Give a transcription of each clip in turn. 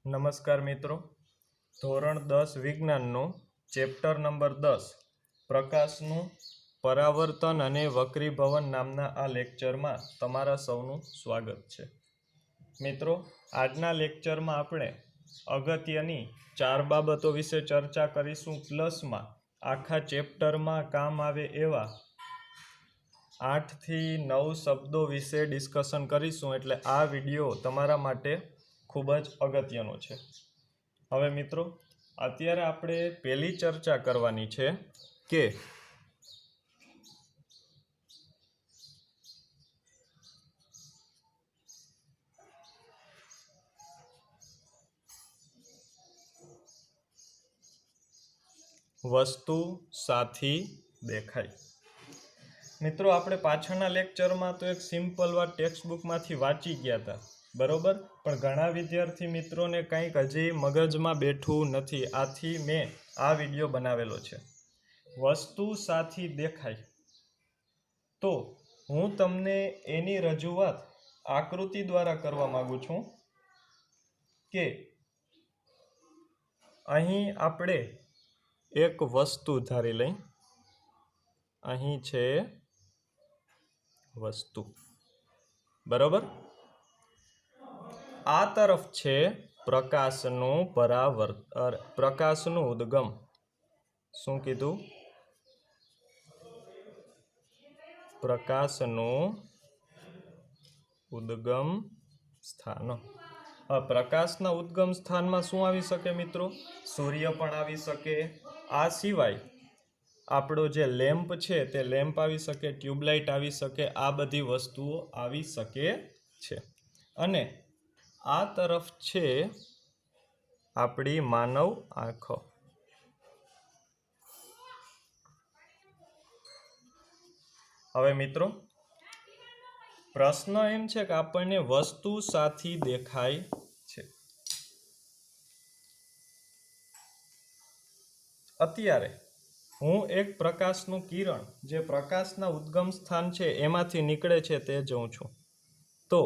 નમસ્કાર મિત્રો, ધોરણ 10 વિજ્ઞાનનું ચેપ્ટર નંબર 10 પ્રકાશનું પરાવર્તન અને વક્રીભવન નામના આ લેક્ચરમાં તમારા સૌનું સ્વાગત છે। મિત્રો, આજના લેક્ચરમાં આપણે અગત્યની 4 બાબતો વિશે ચર્ચા કરીશું, પ્લસમાં આખા ચેપ્ટરમાં કામ આવે એવા 8 થી 9 શબ્દો વિશે ડિસ્કશન કરીશું। એટલે આ વિડીયો તમારા માટે ખૂબ જ અગત્યનો છે। હવે મિત્રો, અત્યારે આપણે પહેલી ચર્ચા કરવાની છે કે વસ્તુ સાથી દેખાય। મિત્રો, આપણે પાછળના લેક્ચરમાં તો એક સિમ્પલ વાત ટેક્સ્ટબુકમાંથી વાંચી ગયા હતા, બરોબર, પણ ઘણા વિદ્યાર્થી મિત્રોને કંઈક હજી મગજમાં બેઠું નથી, આથી મેં આ વિડીયો બનાવેલો છે। વસ્તુ સાથી દેખાય તો હું તમને એની રજૂઆત આકૃતિ દ્વારા કરવા માંગુ છું કે અહીં આપણે એક વસ્તુ ધારી લઈ, અહીં છે વસ્તુ, બરોબર, આ તરફ છે પ્રકાશનું પરાવર્તન, પ્રકાશનું ઉદ્ગમ। શું કીધું? પ્રકાશનું ઉદ્ગમ સ્થાન। પ્રકાશના ઉદ્ગમ સ્થાનમાં શું આવી શકે મિત્રો? સૂર્ય પણ આવી શકે, આ સિવાય આપણો જે લેમ્પ છે તે લેમ્પ આવી શકે, ટ્યુબલાઇટ આવી શકે, આ બધી વસ્તુઓ આવી શકે છે। અને આ તરફ છે આપણી માનવ આંખો। હવે મિત્રો, પ્રશ્ન એમ છે કે આપણને વસ્તુ સાથી દેખાય છે। અત્યારે હું એક પ્રકાશનું કિરણ જે પ્રકાશના ઉદ્ગમ સ્થાન છે એમાંથી નીકળે છે તે જોઉં છું, તો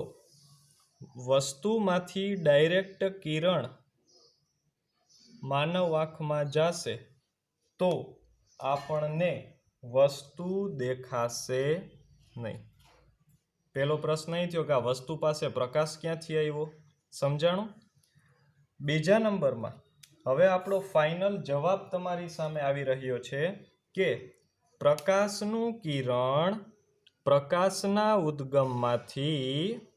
વસ્તુમાંથી ડાયરેક્ટ કિરણ માનવ આંખમાં જશે તો આપણને વસ્તુ દેખાશે નહીં। પહેલો પ્રશ્ન એ થયો કે આ વસ્તુ પાસે પ્રકાશ ક્યાંથી આવ્યો, સમજાણું? બીજા નંબરમાં હવે આપણો ફાઇનલ જવાબ તમારી સામે આવી રહ્યો છે કે પ્રકાશનું કિરણ પ્રકાશના ઉદ્ગમમાંથી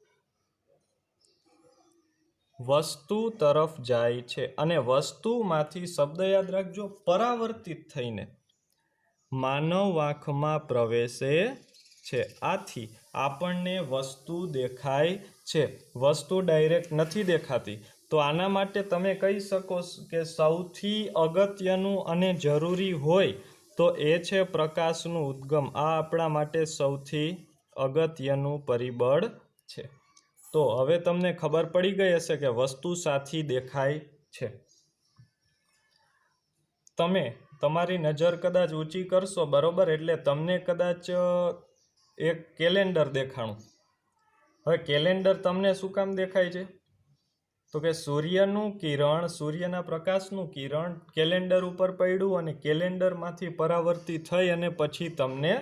વસ્તુ તરફ જાય છે અને વસ્તુમાંથી, શબ્દ યાદ રાખજો, પરાવર્તિત થઈને માનવ આંખમાં પ્રવેશે છે। આથી આપણને વસ્તુ દેખાય છે, વસ્તુ ડાયરેક્ટ નથી દેખાતી। તો આના માટે તમે કહી શકો કે સૌથી અગત્યનું અને જરૂરી હોય તો એ છે પ્રકાશનું ઉદ્ગમ। આ આપણા માટે સૌથી અગત્યનું પરિબળ છે। તો હવે તમને ખબર પડી ગઈ હશે કે વસ્તુ સાથી દેખાય છે। તમે તમારી નજર કદાચ ઊંચી કરશો, બરોબર, એટલે તમને કદાચ એક કેલેન્ડર દેખાણું। હવે કેલેન્ડર તમને શું કામ દેખાય છે? તો કે સૂર્યનું કિરણ, સૂર્યના પ્રકાશનું કિરણ કેલેન્ડર ઉપર પડ્યું અને કેલેન્ડરમાંથી પરાવર્તિત થઈ અને પછી તમને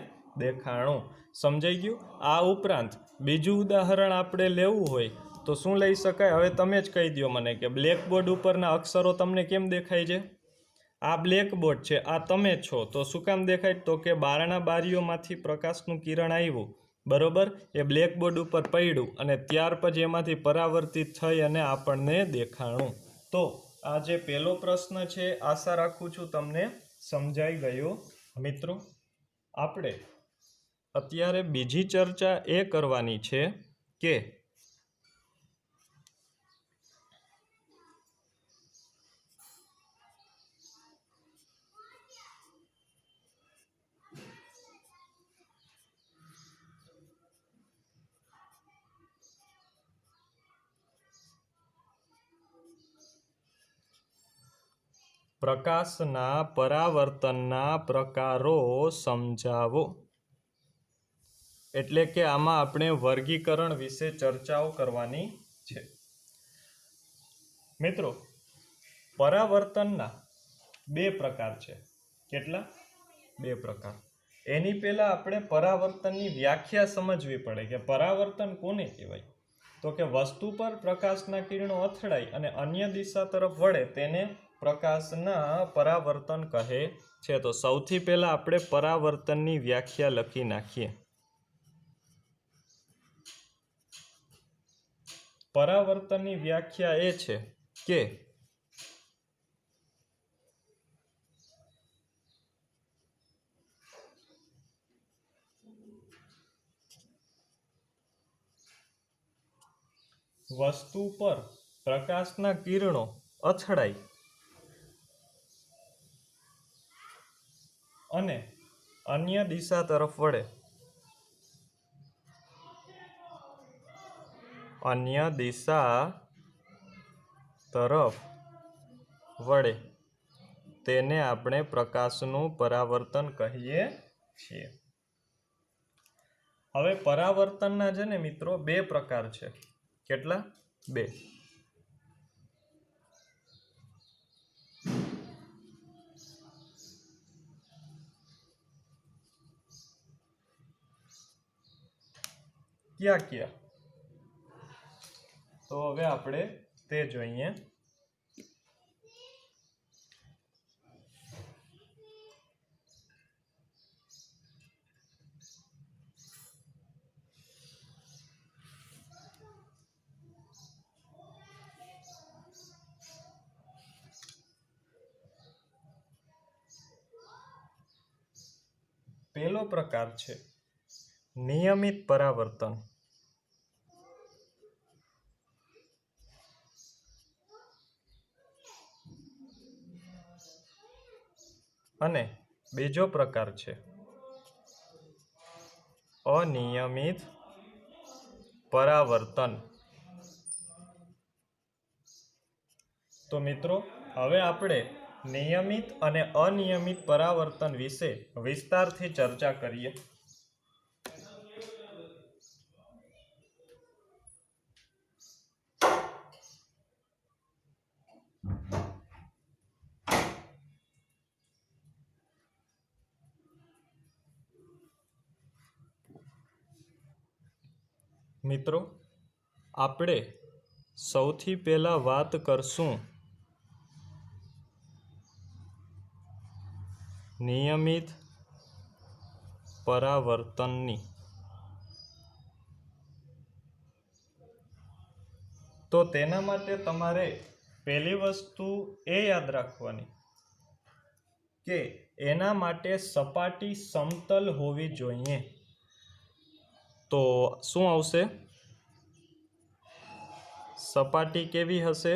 દેખાણું। સમજાઈ ગયું? આ ઉપરાંત બીજું ઉદાહરણ આપણે લેવું હોય તો શું લઈ શકાય? હવે તમે જ કહી દો મને કે બ્લેકબોર્ડ ઉપરના અક્ષરો તમને કેમ દેખાય છે? આ બ્લેકબોર્ડ છે, આ તમે છો, તો શું કામ દેખાય? તો કે બારણા બારીઓમાંથી પ્રકાશનું કિરણ આવ્યું, બરોબર, એ બ્લેકબોર્ડ ઉપર પડ્યું અને ત્યાર પછી એમાંથી પરાવર્તિત થઈ અને આપણને દેખાણું। તો આ જે પહેલો પ્રશ્ન છે, આશા રાખું છું તમને સમજાઈ ગયો। મિત્રો, આપણે અત્યારે બીજી ચર્ચા એ કરવાની છે કે પ્રકાશના પરાવર્તનના પ્રકારો સમજાવો। એટલે કે આમાં આપણે વર્ગીકરણ વિશે ચર્ચાઓ કરવાની છે। મિત્રો, પરાવર્તનના બે પ્રકાર છે. કેટલા? બે પ્રકાર. એની પહેલા આપણે પરાવર્તનની વ્યાખ્યા સમજવી પડે કે પરાવર્તન કોને કહેવાય. તો કે વસ્તુ પર પ્રકાશના કિરણો અથડાઈ અને અન્ય દિશા તરફ વળે તેને પ્રકાશના પરાવર્તન કહે છે. તો સૌથી પહેલા આપણે પરાવર્તનની વ્યાખ્યા લખી નાખીએ. પરાવર્તનની વ્યાખ્યા એ છે કે વસ્તુ પર પ્રકાશના કિરણો અથડાઈ અને અન્ય દિશા તરફ વળે, અન્ય દિશા તરફ વળે તેને આપણે પ્રકાશનું પરાવર્તન કહીએ છીએ. હવે પરાવર્તનના છે ને મિત્રો બે પ્રકાર છે. કેટલા? બે. ક્યાં ક્યાં? તો હવે આપણે તે જોઈએ. પહેલો પ્રકાર છે નિયમિત પરાવર્તન. અને બીજો પ્રકાર છે અનિયમિત પરાવર્તન. તો મિત્રો, હવે આપણે નિયમિત અને અનિયમિત પરાવર્તન વિશે વિસ્તારથી ચર્ચા કરીએ. મિત્રો, આપણે સૌથી પહેલા વાત કરશું નિયમિત પરાવર્તનની. તો તેના માટે તમારે પહેલી વસ્તુ એ યાદ રાખવાની કે એના માટે સપાટી સમતલ હોવી જોઈએ. તો શું આવશે? સપાટી કેવી હશે?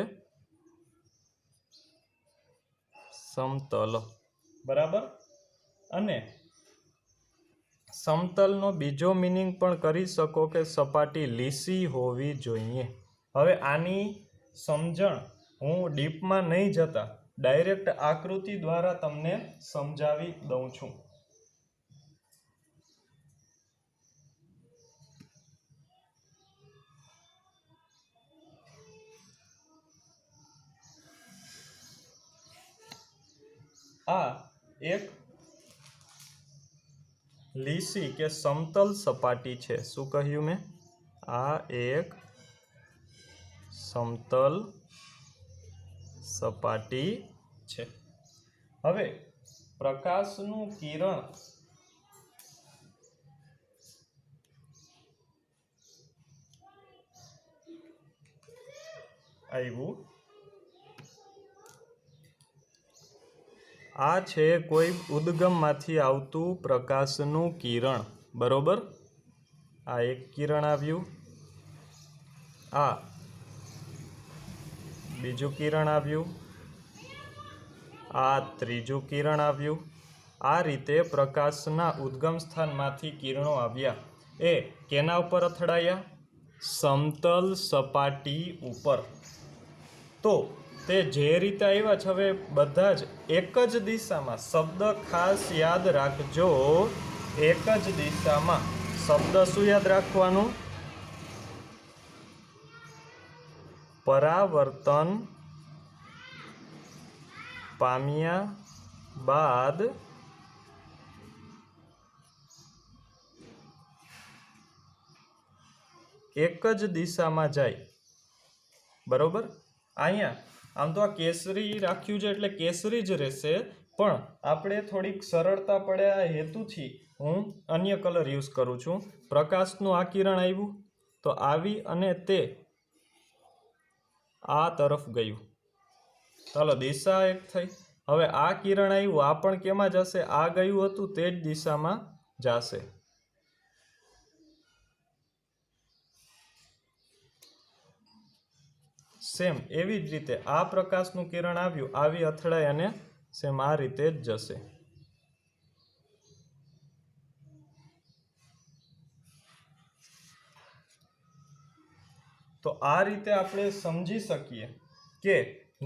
સમતલ. બરાબર. અને સમતલનો બીજો મિનિંગ પણ કરી શકો કે સપાટી લીસી હોવી જોઈએ. હવે આની સમજણ હું ડીપમાં નહીં જતા ડાયરેક્ટ આકૃતિ દ્વારા તમને સમજાવી દઉં છું. આ એક લીસી કે સમતલ સપાટી છે. શું કહ્યું મેં? આ એક સમતલ સપાટી છે. હવે પ્રકાશનું કિરણ આવ્યું. આ છે કોઈ ઉદ્ગમમાંથી આવતું પ્રકાશનું કિરણ. બરોબર. આ એક કિરણ આવ્યું, આ બીજું કિરણ આવ્યું, આ ત્રીજું કિરણ આવ્યું. આ રીતે પ્રકાશના ઉદ્ગમ સ્થાનમાંથી કિરણો આવ્યા. એ કેના ઉપર અથડાયા? સમતલ સપાટી ઉપર. તો તે જે રીતે આવ્યા છે, હવે બધા જ એક જ દિશામાં. શબ્દ ખાસ યાદ રાખજો, એક જ દિશામાં. શબ્દ શું યાદ રાખવાનું? પરાવર્તન પામ્યા બાદ એક જ દિશામાં જાય, બરોબર। અહીંયા આમ તો આ કેસરી રાખ્યું છે એટલે કેસરી જ રહેશે, પણ આપણે થોડીક સરળતા પડે આ હેતુથી હું અન્ય કલર યુઝ કરું છું। પ્રકાશનું આ કિરણ આવ્યું તો આવી અને તે આ તરફ ગયું, ચાલો દિશા એક થઈ। હવે આ કિરણ આવ્યું, આ પણ કેમાં જશે? આ ગયું હતું તે જ દિશામાં જશે। સેમ એવી જ રીતે આ પ્રકાશનું કિરણ આવ્યું, આવી અથડાઈ અને સેમ આ રીતે જ જશે। તો આ રીતે આપણે સમજી શકીએ કે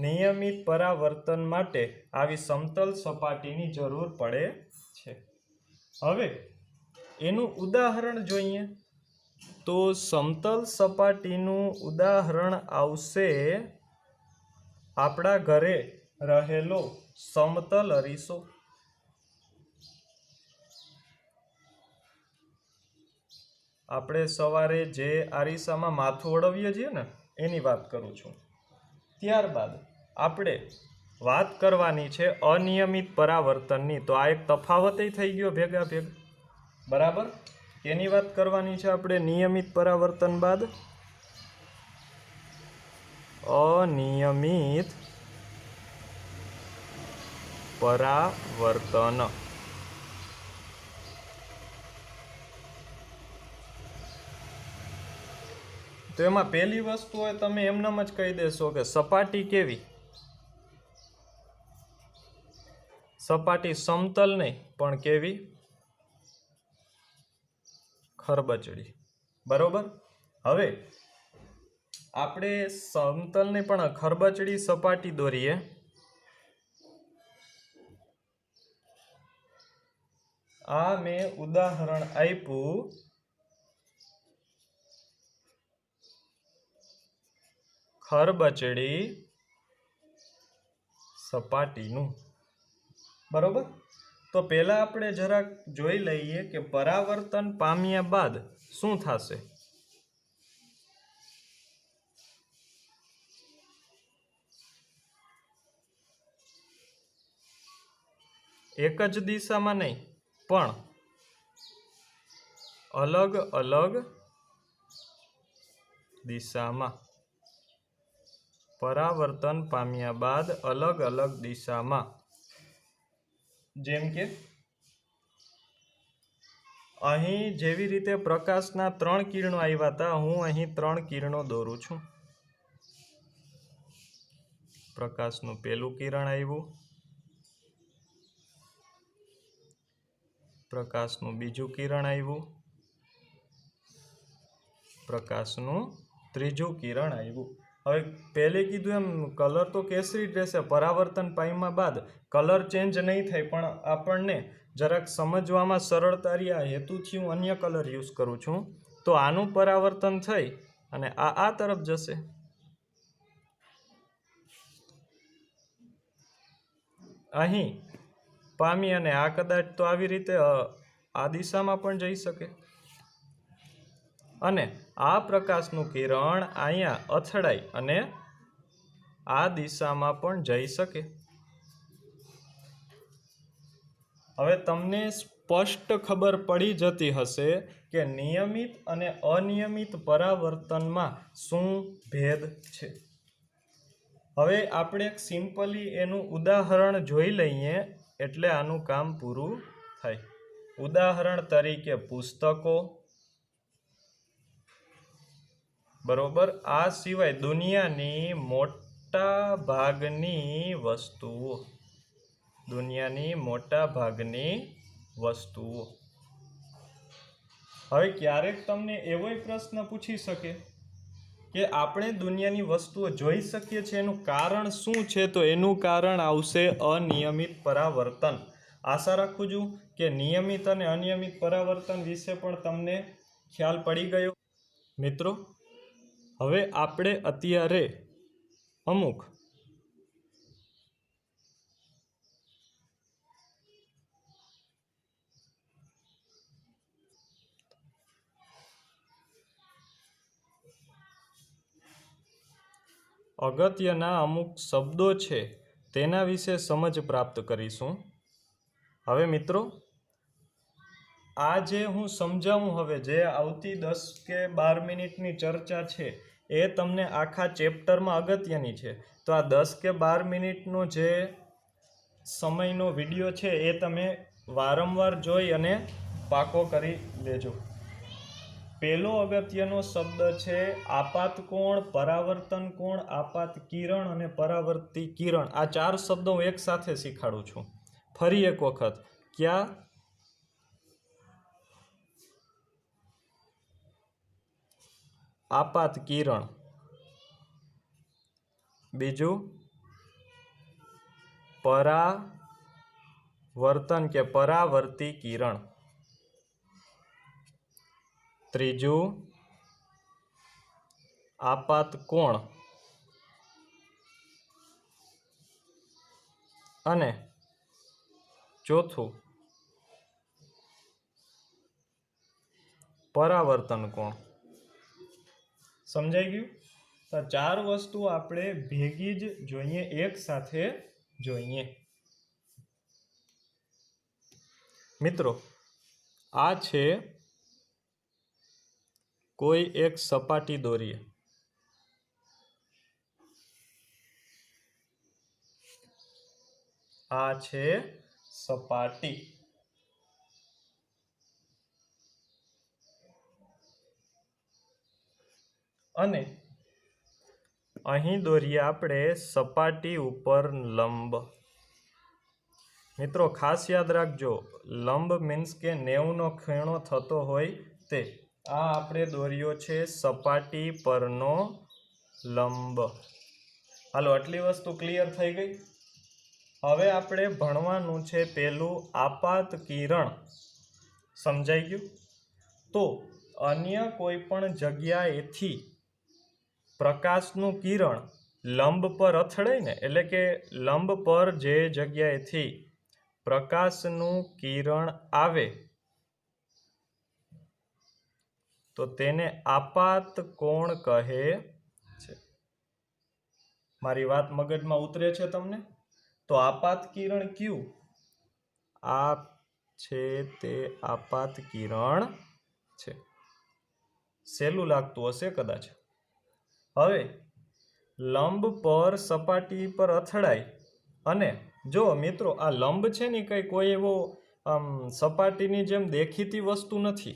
નિયમિત પરાવર્તન માટે આવી સમતલ સપાટીની જરૂર પડે છે। હવે એનું ઉદાહરણ જોઈએ તો સમતલ સપાટીનું ઉદાહરણ આવશે આપણા ઘરે રહેલો સમતલ અરીસો। આપણે સવારે જે અરીસામાં માથું ઓળવીએ છીએ ને એની વાત કરું છું। ત્યારબાદ આપણે વાત કરવાની છે અનિયમિત પરાવર્તનની। તો આ એક તફાવત થઈ ગયો ભેગા ભેગ, બરાબર। એની વાત કરવાની છે આપણે નિયમિત પરાવર્તન બાદ અનિયમિત પરાવર્તન। તો એમાં પહેલી વસ્તુ હોય તમે એમનેમ જ કહી દેશો કે સપાટી કેવી? સપાટી સમતલ નહીં પણ કેવી? ખરબચડી, બરોબર। હવે આપણે સમતલ નહીં પણ ખરબચડી સપાટી દોરીએ। આ મેં ઉદાહરણ આપ્યું ખરબચડી સપાટીનું, બરોબર। તો પહેલા આપણે જરાક જોઈ લઈએ કે પરાવર્તન પામ્યા બાદ શું થશે। એક જ દિશામાં નહીં પણ અલગ અલગ દિશામાં, પરાવર્તન પામ્યા બાદ અલગ અલગ દિશામાં। જેમ કે અહીં જેવી રીતે પ્રકાશના 3 કિરણો આવ્યા હતા, હું અહીં 3 કિરણો દોરું છું। પ્રકાશનું પહેલું કિરણ આવ્યું, પ્રકાશનું બીજું કિરણ આવ્યું, પ્રકાશનું ત્રીજું કિરણ આવ્યું। હવે પહેલે કીધું એમ કલર તો કેસરી જ રહેશે, પરાવર્તન પામ્યા બાદ કલર ચેન્જ નહીં થાય, પણ આપણને જરાક સમજવામાં સરળતા રહે આ હેતુથી હું અન્ય કલર યુઝ કરું છું। તો આનું પરાવર્તન થઈ અને આ તરફ જશે। અહીં પામી અને આ કદાચ તો આવી રીતે આ દિશામાં પણ જઈ શકે, અને આ પ્રકાશનું કિરણ અહીંયા અથડાઈ અને આ દિશામાં પણ જઈ શકે। હવે તમને સ્પષ્ટ ખબર પડી જતી હશે કે નિયમિત અને અનિયમિત પરાવર્તનમાં શું ભેદ છે। હવે આપણે એક સિમ્પલી એનું ઉદાહરણ જોઈ લઈએ એટલે આનું કામ પૂરું થાય। ઉદાહરણ તરીકે પુસ્તકો, બરોબર। આ સિવાય દુનિયાની મોટા ભાગની વસ્તુઓ, દુનિયાની મોટા ભાગની વસ્તુઓ। હવે ક્યારેક તમને એવોય પ્રશ્ન પૂછી શકે કે આપણે દુનિયાની વસ્તુઓ જોઈ શકીએ છીએ, એનું કારણ શું છે? તો એનું કારણ આવશે અનિયમિત પરાવર્તન। આશા રાખું છું કે નિયમિત અને અનિયમિત પરાવર્તન વિશે પણ તમને ખ્યાલ પડી ગયો। મિત્રો, હવે આપણે અત્યારે અમુક અગત્યના અમુક શબ્દો છે તેના વિશે સમજ પ્રાપ્ત કરીશું. હવે મિત્રો, આ જે હું સમજાવું, હવે જે આવતી 10 કે 12 મિનિટની ચર્ચા છે એ તમને આખા ચેપ્ટરમાં અગત્યની છે. તો આ 10 કે 12 મિનિટનો જે સમયનો વિડીયો છે એ તમે વારંવાર જોઈ અને પાકો કરી લેજો. પહેલો અગત્યનો શબ્દ છે આપાત કોણ, પરાવર્તન કોણ, આપાત કિરણ અને પરાવર્તી કિરણ. આ 4 શબ્દો હું એક સાથે શીખાડું છું. ફરી એક વખત, ક્યાં? આપાત કિરણ. બીજું પરાવર્તન કે પરાવર્તી કિરણ. ત્રીજું આપાત કોણ. અને ચોથું પરાવર્તન કોણ. સમજાઈ ગયું? તો 4 વસ્તુ આપણે ભેગી જ જોઈએ, એક સાથે જોઈએ. મિત્રો, આ છે કોઈ એક સપાટી દોરીએ. આ છે સપાટી. અને અહીં દોરીએ આપણે સપાટી ઉપર લંબ. મિત્રો ખાસ યાદ રાખજો, લંબ મીન્સ કે 90નો ખૂણો થતો હોય તે. આ આપણે દોર્યો છે સપાટી પરનો લંબ. હાલો, આટલી વસ્તુ ક્લિયર થઈ ગઈ. હવે આપણે ભણવાનું છે પેલું આપાત કિરણ. સમજાઈ ગયું? તો અન્ય કોઈ પણ જગ્યાએથી પ્રકાશનું કિરણ લંબ પર અથડાય ને, એટલે કે લંબ પર જે જગ્યાએથી પ્રકાશનું કિરણ આવે તો તેને આપાત કોણ કહે છે. મારી વાત મગજમાં ઉતરે છે તમને? તો આપાત કિરણ કયું? આ છે તે આપાત કિરણ છે. સહેલું લાગતું હશે કદાચ. હવે લંબ પર સપાટી પર અથડાય અને જો મિત્રો આ લંબ છે ને કંઈ કોઈ એવો સપાટીની જેમ દેખીતી વસ્તુ નથી.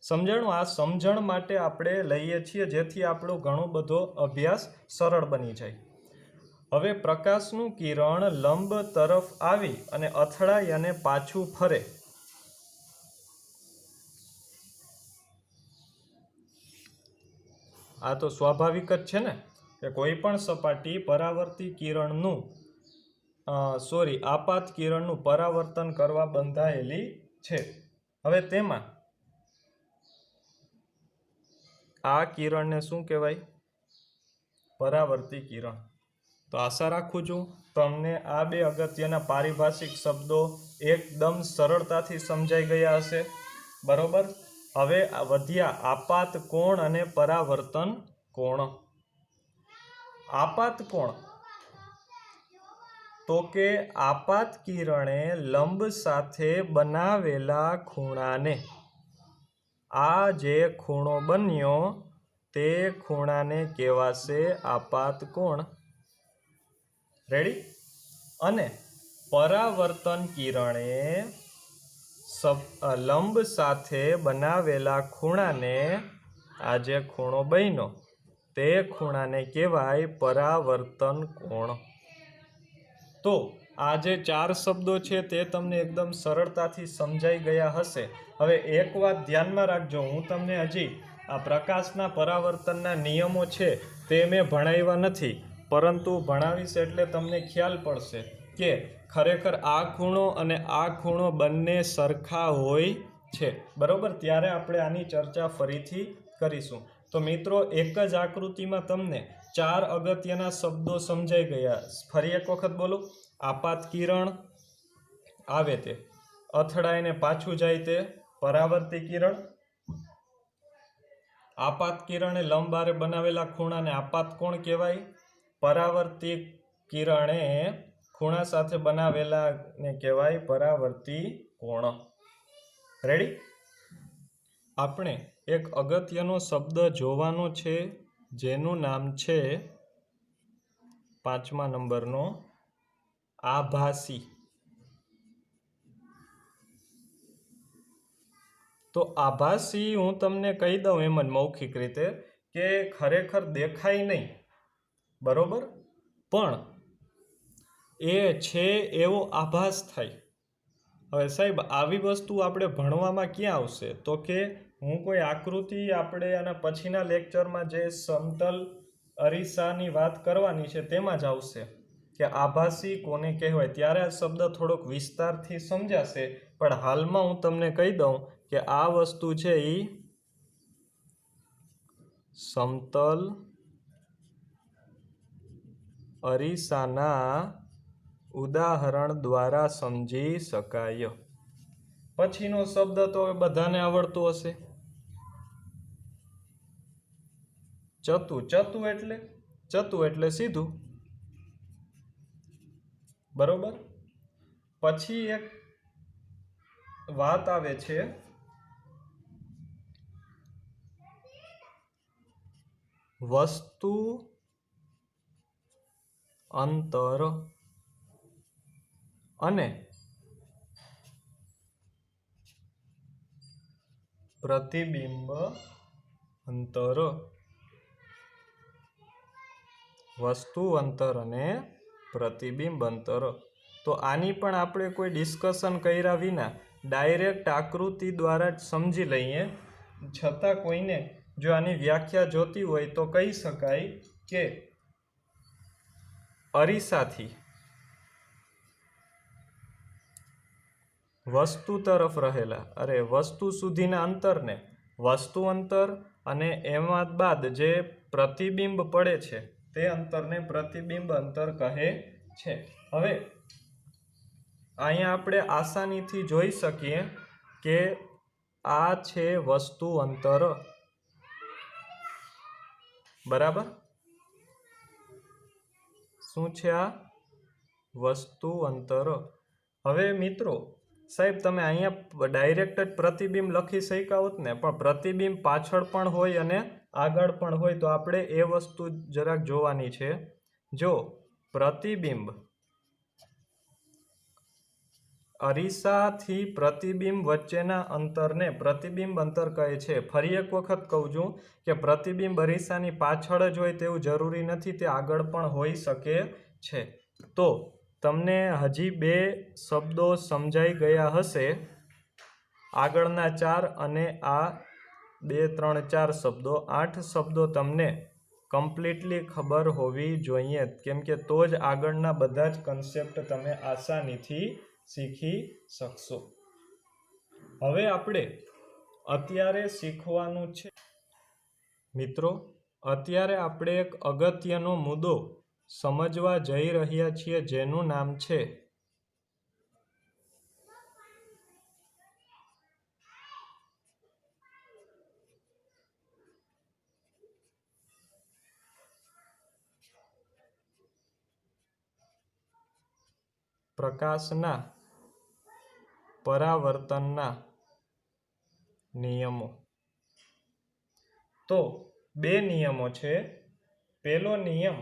સમજાણું? આ સમજણ માટે આપણે લઈએ છીએ જેથી આપણો ઘણો બધો અભ્યાસ સરળ બની જાય. હવે પ્રકાશનું કિરણ લંબ તરફ આવી અને અથડાય અને પાછું ફરે. આ તો સ્વાભાવિક જ છે ને કે કોઈ પણ સપાટી પરાવર્તી કિરણનું આપાત કિરણનું પરાવર્તન કરવા બંધાયેલી છે. હવે તેમાં આ કિરણને શું કહેવાય? પરાવર્તી કિરણ. તો આશા રાખું છું તમને આ 2 અગત્યના પારિભાષિક શબ્દો એકદમ સરળતાથી સમજાઈ ગયા હશે. બરોબર? હવે વધ્યા આપાત કોણ અને પરાવર્તન કોણ. આપાત કોણ તો કે આપાત કિરણે લંબ સાથે બનાવેલા ખૂણાને, આ જે ખૂણો બન્યો તે ખૂણાને કહેવાશે આપાત કોણ. રેડી? અને પરાવર્તન કિરણે લંબ સાથે બનાવેલા ખૂણાને, આ જે ખૂણો બન્યો તે ખૂણાને કહેવાય પરાવર્તન કોણ. તો આ જે 4 શબ્દો છે તે તમને એકદમ સરળતાથી સમજાઈ ગયા હશે. હવે એક વાત ધ્યાનમાં રાખજો, હું તમને હજી આ પ્રકાશના પરાવર્તનના નિયમો છે તે મેં ભણાવ્યા નથી, પરંતુ ભણાવીશ એટલે તમને ખ્યાલ પડશે કે ખરેખર આ ખૂણો અને આ ખૂણો બંને સરખા હોય છે. બરોબર? ત્યારે આપણે આની ચર્ચા ફરીથી કરીશું. તો મિત્રો, એક જ આકૃતિમાં તમને 4 અગત્યના શબ્દો સમજાઈ ગયા. ફરી એક વખત બોલો. આપાત કિરણ આવે તે અથડાઈને પાછું જાય તે પરાવર્તી કિરણ. આપાત કિરણે લંબ હારે બનાવેલા ખૂણાને આપાત કોણ કહેવાય? પરાવર્તી કિરણે ખૂણા સાથે બનાવેલાને કહેવાય પરાવર્તી કોણ. રેડી? આપણે એક અગત્યનો શબ્દ જોવાનો છે જેનું નામ છે 5મા નંબરનો આભાસી. તો આભાસી હું તમને કહી દઉં એમ જ મૌખિક રીતે કે ખરેખર દેખાય નહીં, બરોબર, પણ એ છે એવો આભાસ થાય. હવે સાહેબ આવી વસ્તુ આપણે ભણવામાં ક્યાં આવશે? તો કે હું કોઈ આકૃતિ આપણે આના પછીના લેક્ચરમાં જે સમતલ અરીસાની વાત કરવાની છે તેમાં જ આવશે કે આભાસી કોને કહેવાય. ત્યારે આ શબ્દ થોડોક વિસ્તારથી સમજાશે, પણ હાલમાં હું તમને કહી દઉં કે આ વસ્તુ છે એ સમતલ અરીસાના ઉદાહરણ દ્વારા સમજી શકાય. પછીનો શબ્દ તો બધાને આવડતો હશે, ચતુ. ચતુ એટલે સીધું, બરોબર. પછી એક વાત આવે છે વસ્તુ અંતર અને પ્રતિબિંબ અંતર. વસ્તુ અંતર અને પ્રતિબિંબ અંતર. તો આની પણ આપણે કોઈ ડિસ્કશન કર્યા વિના ડાયરેક્ટ આકૃતિ દ્વારા જ સમજી લઈએ. છતાં કોઈને જો આની વ્યાખ્યા જોતી હોય તો કહી શકાય કે અરીસાથી વસ્તુ તરફ રહેલા વસ્તુ સુધીના અંતરને વસ્તુ અંતર અને એમાં બાદ જે પ્રતિબિંબ પડે છે તે અંતરને પ્રતિબિંબ અંતર કહે છે. હવે અહીંયા આપણે આસાનીથી જોઈ શકીએ કે આ છે વસ્તુ અંતર, બરાબર. શું છે આ? વસ્તુ અંતર. હવે મિત્રો સાહેબ તમે અહીંયા ડાયરેક્ટ જ પ્રતિબિંબ લખી શક્યા હોત ને, પણ પ્રતિબિંબ પાછળ પણ હોય અને આગળ પણ હોય, તો આપણે એ વસ્તુ જરાક જોવાની છે. જો પ્રતિબિંબ અરીસાથી પ્રતિબિંબ વચ્ચેના અંતરને પ્રતિબિંબ અંતર કહે છે. ફરી એક વખત કહું છું કે પ્રતિબિંબ અરીસાની પાછળ જ હોય તેવું જરૂરી નથી, તે આગળ પણ હોઈ શકે છે. તો તમને હજી 2 શબ્દો સમજાઈ ગયા હશે, આગળના 4 અને આ 2, 3, 4 શબ્દો. 8 શબ્દો તમને કમ્પ્લીટલી ખબર હોવી જોઈએ, કેમ કે તો જ આગળના બધા જ કન્સેપ્ટ તમે આસાનીથી શીખી શકશો. હવે આપણે અત્યારે શીખવાનું છે મિત્રો, અત્યારે આપણે એક અગત્યનો મુદ્દો સમજવા જઈ રહ્યા છીએ જેનું નામ છે પ્રકાશના પરાવર્તનના નિયમો. તો 2 નિયમો છે. પહેલો નિયમ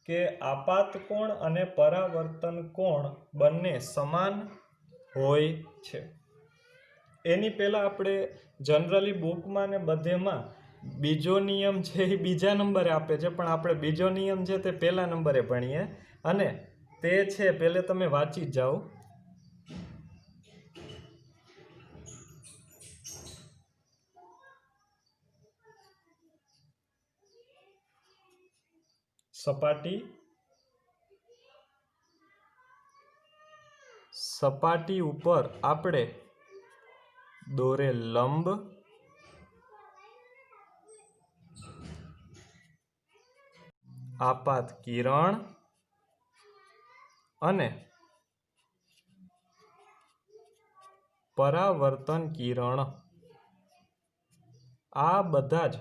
કે આપાત કોણ અને પરાવર્તન કોણ બંને સમાન હોય છે. એની પહેલા આપણે જનરલી બુકમાં ને બધેમાં બીજો નિયમ છે એ બીજા નંબરે આપે છે, પણ આપણે બીજો નિયમ છે તે પહેલા નંબરે ભણીએ, અને તે છે પહેલે તમે વાંચી જાઓ. સપાટી ઉપર આપણે દોરેલ લંબ આપાત કિરણ અને પરાવર્તન કિરણ, આ બધા જ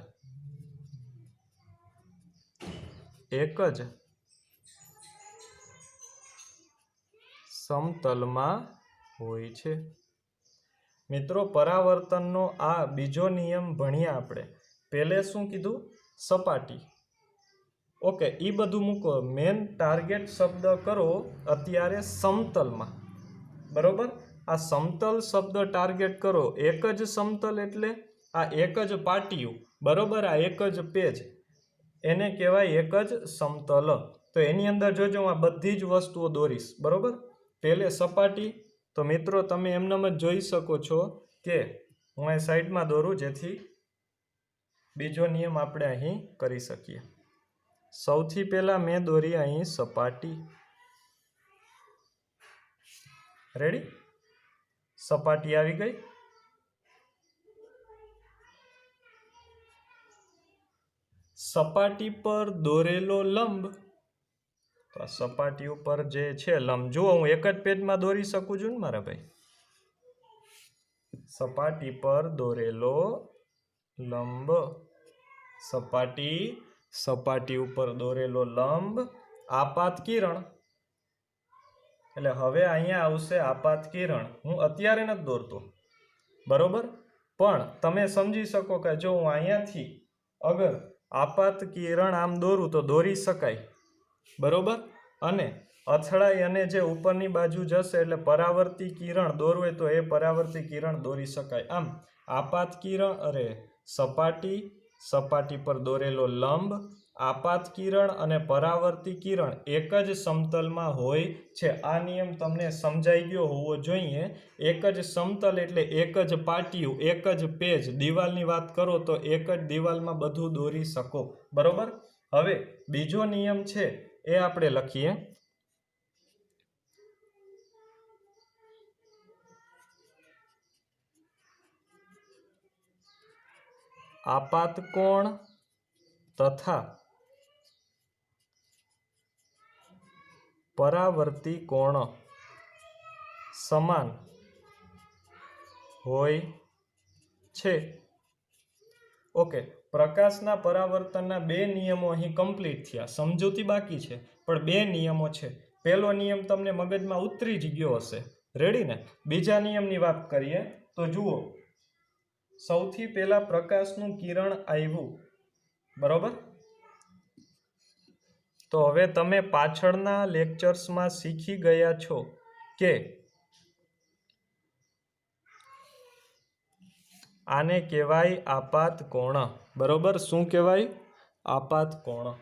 એક જ સમતલમાં હોય છે। મિત્રો પરાવર્તનનો આ બીજો નિયમ ભણ્યા આપણે। પહેલે શું કીધું? સપાટી। ઓકે, એ બધું મૂકો, મેન ટાર્ગેટ શબ્દ કરો અત્યારે સમતલમાં, બરોબર? આ સમતલ શબ્દ ટાર્ગેટ કરો। એક જ સમતલ એટલે આ એક જ પાટિયું, બરોબર? આ એક જ પેજ, એને કહેવાય એક જ સમતલ। તો એની અંદર જોજો હું આ બધી જ વસ્તુઓ દોરીશ, બરોબર? પહેલે સપાટી, તો મિત્રો તમે એમનેમ જ જોઈ શકો છો કે હું અહીં સાઈડમાં દોરું જેથી બીજો નિયમ આપણે અહીં કરી શકીએ। સૌથી પહેલા મેં દોરી અહીં સપાટી, રેડી? સપાટી આવી ગઈ। સપાટી પર દોરેલો લંબ, તો આ સપાટી ઉપર જે છે લંબ, જુઓ હું એક જ પેજમાં દોરી શકું છું ને મારા ભાઈ। સપાટી પર દોરેલો લંબ, સપાટી ઉપર દોરેલો લંબ, આપાત કિરણ, એટલે હવે અહીંયા આવશે આપાત કિરણ। હું અત્યારે નથી દોરતો, બરોબર? પણ તમે સમજી શકો કે જો હું અહીંયાથી અગર આપાત કિરણ આમ દોરું તો દોરી શકાય, બરોબર? અને અથડાઈ અને જે ઉપરની બાજુ જશે એટલે પરાવર્તી કિરણ દોરવું હોય તો એ પરાવર્તી કિરણ દોરી શકાય। આમ આપાત કિરણ સપાટી પર દોરેલો લંબ, આપાત કિરણ અને પરાવર્તી કિરણ એક જ સમતલમાં હોય છે। આ નિયમ તમને સમજાઈ ગયો હોવો જોઈએ। એક જ સમતલ એટલે એક જ પાટિયું, એક જ પેજ, દિવાલની વાત કરો તો એક જ દિવાલમાં બધું દોરી શકો, બરોબર? હવે બીજો નિયમ છે એ આપણે લખીએ। આપાત કોણ તથા પરાવર્તી કોણ સમાન હોય છે। ઓકે, પ્રકાશના પરાવર્તનના બે નિયમો અહીં કમ્પ્લીટ થયા। સમજૂતી બાકી છે પણ બે નિયમો છે। પહેલો નિયમ તમને મગજમાં ઉતરી જ ગયો હશે, રેડી ને? બીજા નિયમની વાત કરીએ તો જુઓ, સૌથી પહેલા પ્રકાશનું કિરણ આવ્યું, બરોબર? તો હવે તમે પાછળના લેક્ચર્સમાં શીખી ગયા છો કે આને કહેવાય આપાત કોણ, બરોબર? શું કહેવાય? આપાત કોણ।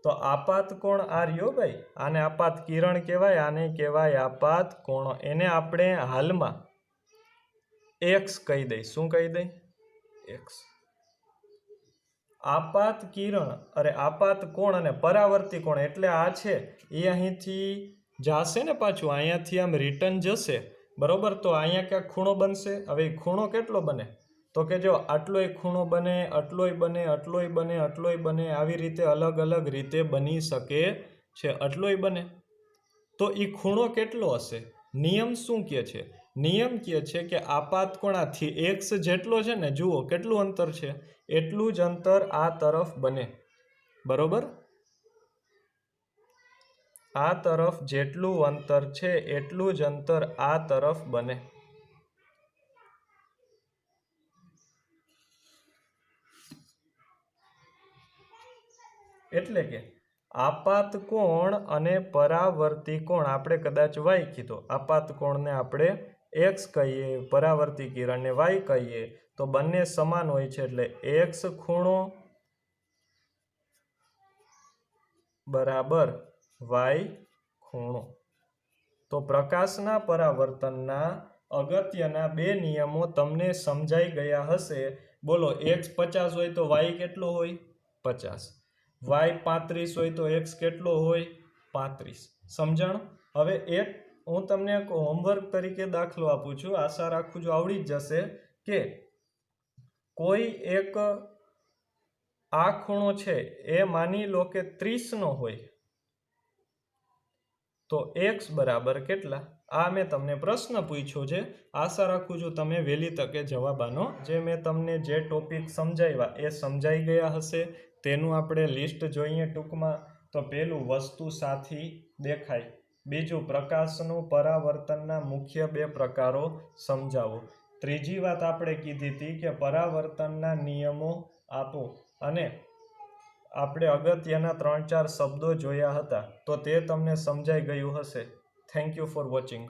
તો આપાત કોણ આ રહ્યો ભાઈ, આને આપાત કિરણ કહેવાય, આને કહેવાય આપાત કોણ। એને આપણે હાલમાં એક્સ કહી દઈ। શું કહી દઈ? એક્સ। આપાત કિરણ અરે આપાત કોણ અને પરાવર્તી કોણ એટલે આ છે એ અહીંથી જાશે ને, પાછું અહીંયાથી આમ રિટર્ન જશે, બરોબર? તો અહીંયા ક્યાંક ખૂણો બનશે। હવે ખૂણો કેટલો બને? તો કે જો આટલોય ખૂણો બને, આટલોય બને, આટલોય બને, આટલોય બને, આવી રીતે અલગ અલગ રીતે બની શકે છે। આટલોય બને તો એ ખૂણો કેટલો હશે? નિયમ શું કહે છે? નિયમ કહે છે કે આપાત કોણાથી એક્સ જેટલો છે ને, જુઓ કેટલું અંતર છે, એટલું જ અંતર આ તરફ બને, બરોબર? આ તરફ જેટલું અંતર છે એટલું જ અંતર આ તરફ બને। એટલે કે આપાત કોણ અને પરાવર્તી કોણ આપણે કદાચ વાય કીધો, આપાત કોણને આપણે એક્સ કહીએ, પરાવર્તી કિરણને વાય કહીએ, તો બંને સમાન હોય છે। એટલે એક્સ ખૂણો બરાબર વાય ખૂણો। તો પ્રકાશના પરાવર્તનના અગત્યના બે નિયમો તમને સમજાઈ ગયા હશે। બોલો, એક્સ 50 હોય તો વાય કેટલો હોય? 50। વાય 35 હોય તો એક્સ કેટલો હોય? 35। સમજણ? હવે એક હું તમને એક હોમવર્ક તરીકે દાખલો આપું છું, આશા રાખું છું આવડી જ જશે કે કોઈ એક આ ખૂણો છે એ માની લો કે 30 નો હોય તો એક્સ બરાબર કેટલા? આ મેં તમને પ્રશ્ન પૂછ્યો છે। આશા રાખું છું તમે વહેલી તકે જવાબ આનો, જે મેં તમને જે ટોપિક સમજાવ્યા એ સમજાઈ ગયા હશે। તેનું આપણે લિસ્ટ જોઈએ ટૂંકમાં. તો પહેલું, વસ્તુ સાથી દેખાય. બીજું, પ્રકાશનું પરાવર્તનના મુખ્ય 2 પ્રકારો સમજાવો. ત્રીજી વાત આપણે કીધી હતી કે પરાવર્તનના નિયમો આપો. અને આપણે અગત્યના 3-4 શબ્દો જોયા હતા. તો તે તમને સમજાઈ ગયું હશે. Thank you for watching.